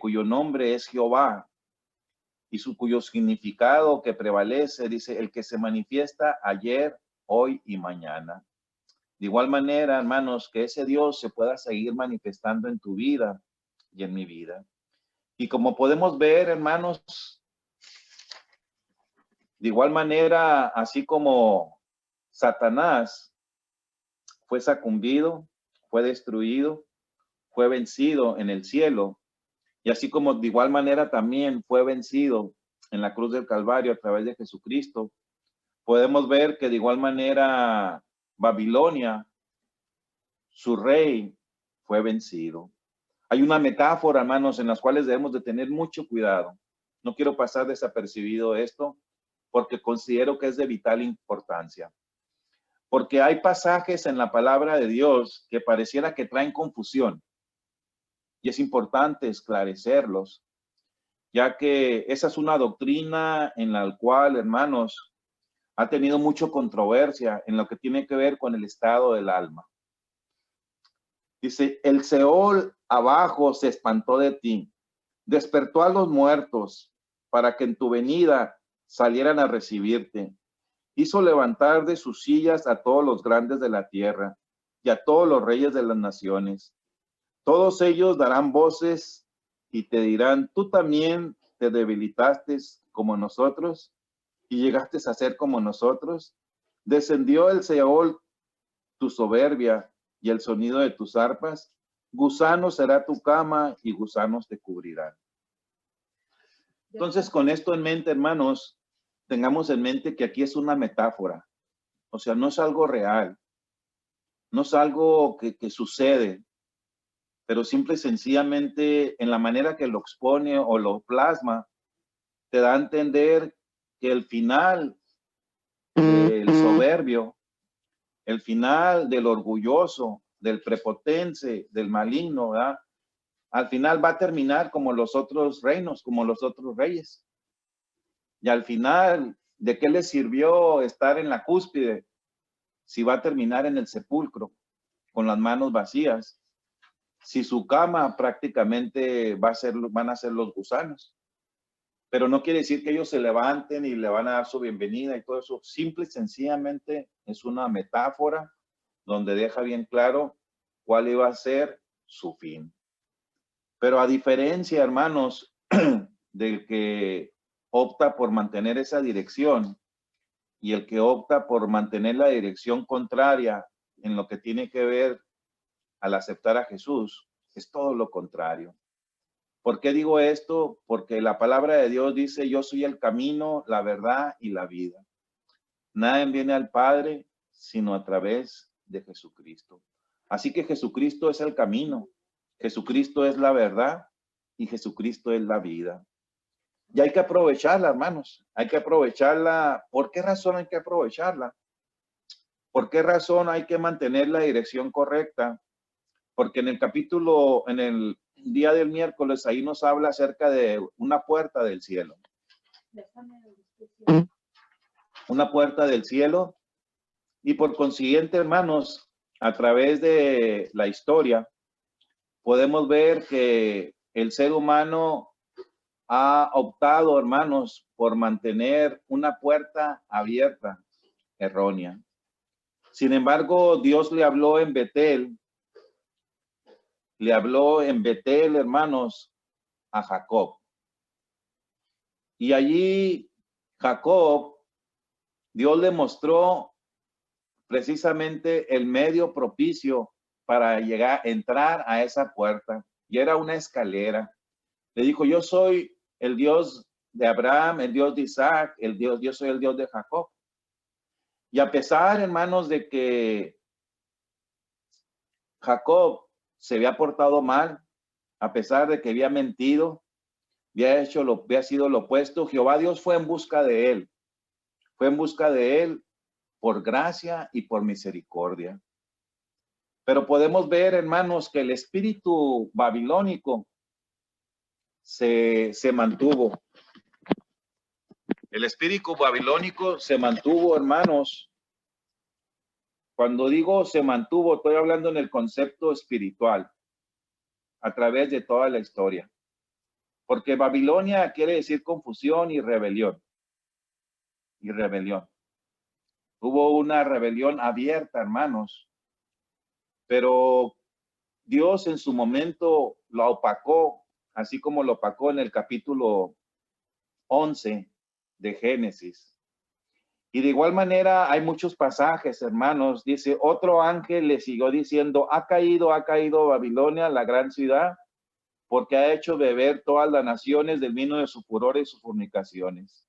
cuyo nombre es Jehová y cuyo significado que prevalece, dice, el que se manifiesta ayer, hoy y mañana. De igual manera, hermanos, que ese Dios se pueda seguir manifestando en tu vida y en mi vida. Y como podemos ver, hermanos, de igual manera, así como Satanás fue sucumbido, fue destruido, fue vencido en el cielo, y así como de igual manera también fue vencido en la cruz del Calvario a través de Jesucristo, podemos ver que de igual manera Babilonia, su rey, fue vencido. Hay una metáfora, hermanos, en las cuales debemos de tener mucho cuidado. No quiero pasar desapercibido esto porque considero que es de vital importancia. Porque hay pasajes en la palabra de Dios que pareciera que traen confusión. Y es importante esclarecerlos, ya que esa es una doctrina en la cual, hermanos, ha tenido mucha controversia en lo que tiene que ver con el estado del alma. Dice, el Seol abajo se espantó de ti, despertó a los muertos para que en tu venida salieran a recibirte. Hizo levantar de sus sillas a todos los grandes de la tierra y a todos los reyes de las naciones. Todos ellos darán voces y te dirán, tú también te debilitaste como nosotros y llegaste a ser como nosotros. Descendió el Seol tu soberbia y el sonido de tus arpas. Gusano será tu cama y gusanos te cubrirán. Entonces, con esto en mente, hermanos, tengamos en mente que aquí es una metáfora. O sea, no es algo real. No es algo que sucede. Pero simple y sencillamente en la manera que lo expone o lo plasma, te da a entender que el final del soberbio, el final del orgulloso, del prepotente, del maligno, ¿verdad? Al final va a terminar como los otros reinos, como los otros reyes. Y al final, ¿de qué le sirvió estar en la cúspide si va a terminar en el sepulcro con las manos vacías? Si su cama prácticamente van a ser los gusanos. Pero no quiere decir que ellos se levanten y le van a dar su bienvenida y todo eso. Simple y sencillamente es una metáfora donde deja bien claro cuál iba a ser su fin. Pero a diferencia, hermanos, del que opta por mantener esa dirección y el que opta por mantener la dirección contraria en lo que tiene que ver al aceptar a Jesús, es todo lo contrario. ¿Por qué digo esto? Porque la palabra de Dios dice, yo soy el camino, la verdad y la vida. Nadie viene al Padre sino a través de Jesucristo. Así que Jesucristo es el camino, Jesucristo es la verdad y Jesucristo es la vida. Y hay que aprovecharla, hermanos. Hay que aprovecharla. ¿Por qué razón hay que aprovecharla? ¿Por qué razón hay que mantener la dirección correcta? Porque en el día del miércoles, ahí nos habla acerca de una puerta del cielo. Una puerta del cielo. Y por consiguiente, hermanos, a través de la historia, podemos ver que el ser humano ha optado, hermanos, por mantener una puerta abierta, errónea. Sin embargo, Dios le habló en Betel, hermanos, a Jacob. Y allí Jacob, Dios le mostró precisamente el medio propicio para entrar a esa puerta. Y era una escalera. Le dijo, yo soy el Dios de Abraham, el Dios de Isaac, yo soy el Dios de Jacob. Y a pesar, hermanos, de que Jacob se había portado mal, a pesar de que había mentido, había sido lo opuesto, Jehová Dios fue en busca de él. Fue en busca de él por gracia y por misericordia. Pero podemos ver, hermanos, que el espíritu babilónico se mantuvo. El espíritu babilónico se mantuvo, hermanos, Cuando digo se mantuvo, estoy hablando en el concepto espiritual, a través de toda la historia. Porque Babilonia quiere decir confusión y rebelión. Y rebelión. Hubo una rebelión abierta, hermanos. Pero Dios en su momento lo opacó, así como lo opacó en el capítulo 11 de Génesis. Y de igual manera hay muchos pasajes, hermanos. Dice, otro ángel le siguió diciendo, ha caído Babilonia, la gran ciudad, porque ha hecho beber todas las naciones del vino de su furor y sus fornicaciones.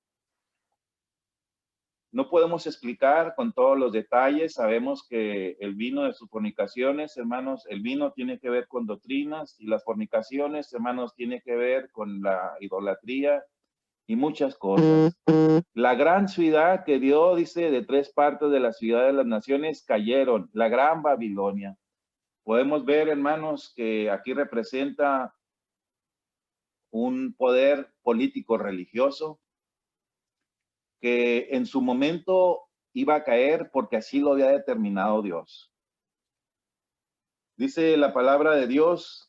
No podemos explicar con todos los detalles. Sabemos que el vino de sus fornicaciones, hermanos, el vino tiene que ver con doctrinas y las fornicaciones, hermanos, tiene que ver con la idolatría y muchas cosas. La gran ciudad que dio, dice, de 3 partes de la ciudad de las naciones cayeron, la gran Babilonia. Podemos ver, hermanos, que aquí representa un poder político religioso que en su momento iba a caer porque así lo había determinado Dios. Dice la palabra de Dios,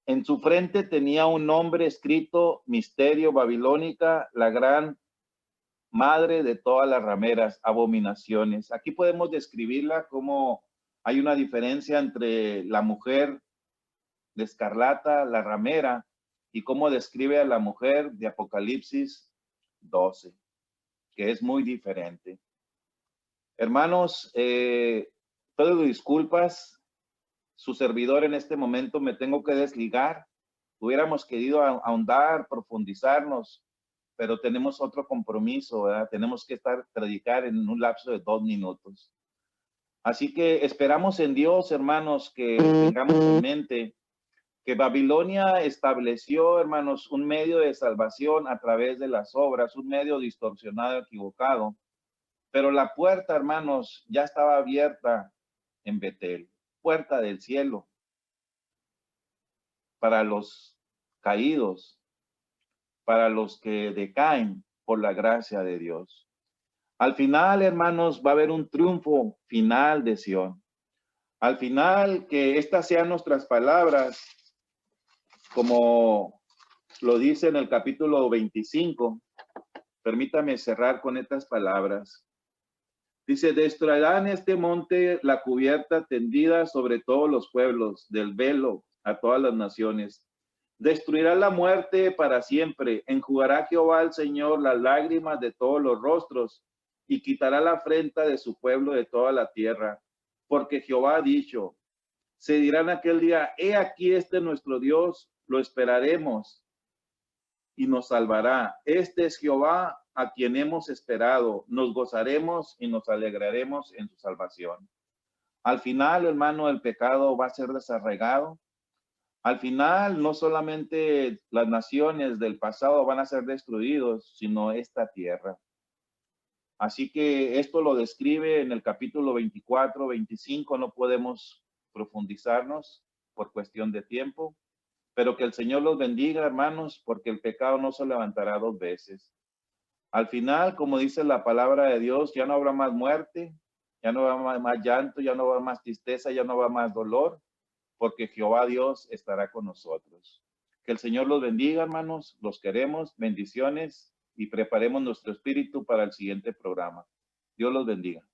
en su frente tenía un nombre escrito, Misterio Babilónica, la gran madre de todas las rameras, abominaciones. Aquí podemos describirla como hay una diferencia entre la mujer de escarlata, la ramera, y cómo describe a la mujer de Apocalipsis 12, que es muy diferente. Hermanos, pido disculpas, su servidor en este momento me tengo que desligar. Hubiéramos querido ahondar, profundizarnos, pero tenemos otro compromiso, ¿verdad? Tenemos que predicar en un lapso de 2 minutos. Así que esperamos en Dios, hermanos, que tengamos en mente que Babilonia estableció, hermanos, un medio de salvación a través de las obras, un medio distorsionado, equivocado. Pero la puerta, hermanos, ya estaba abierta en Betel, puerta del cielo, para los caídos, para los que decaen por la gracia de Dios. Al final, hermanos, va a haber un triunfo final de Sión. Al final, que estas sean nuestras palabras, como lo dice en el capítulo 25. Permítame cerrar con estas palabras. Dice, destruirán este monte la cubierta tendida sobre todos los pueblos, del velo a todas las naciones. Destruirá la muerte para siempre. Enjugará Jehová el Señor las lágrimas de todos los rostros y quitará la afrenta de su pueblo de toda la tierra. Porque Jehová ha dicho, se dirán aquel día, he aquí este nuestro Dios, lo esperaremos y nos salvará. Este es Jehová a quien hemos esperado. Nos gozaremos y nos alegraremos en su salvación. Al final, hermano, el pecado va a ser desarraigado. Al final, no solamente las naciones del pasado van a ser destruidos, sino esta tierra. Así que esto lo describe en el capítulo 24, 25. No podemos profundizarnos por cuestión de tiempo. Pero que el Señor los bendiga, hermanos, porque el pecado no se levantará 2 veces. Al final, como dice la palabra de Dios, ya no habrá más muerte, ya no habrá más llanto, ya no habrá más tristeza, ya no habrá más dolor, porque Jehová Dios estará con nosotros. Que el Señor los bendiga, hermanos, los queremos, bendiciones, y preparemos nuestro espíritu para el siguiente programa. Dios los bendiga.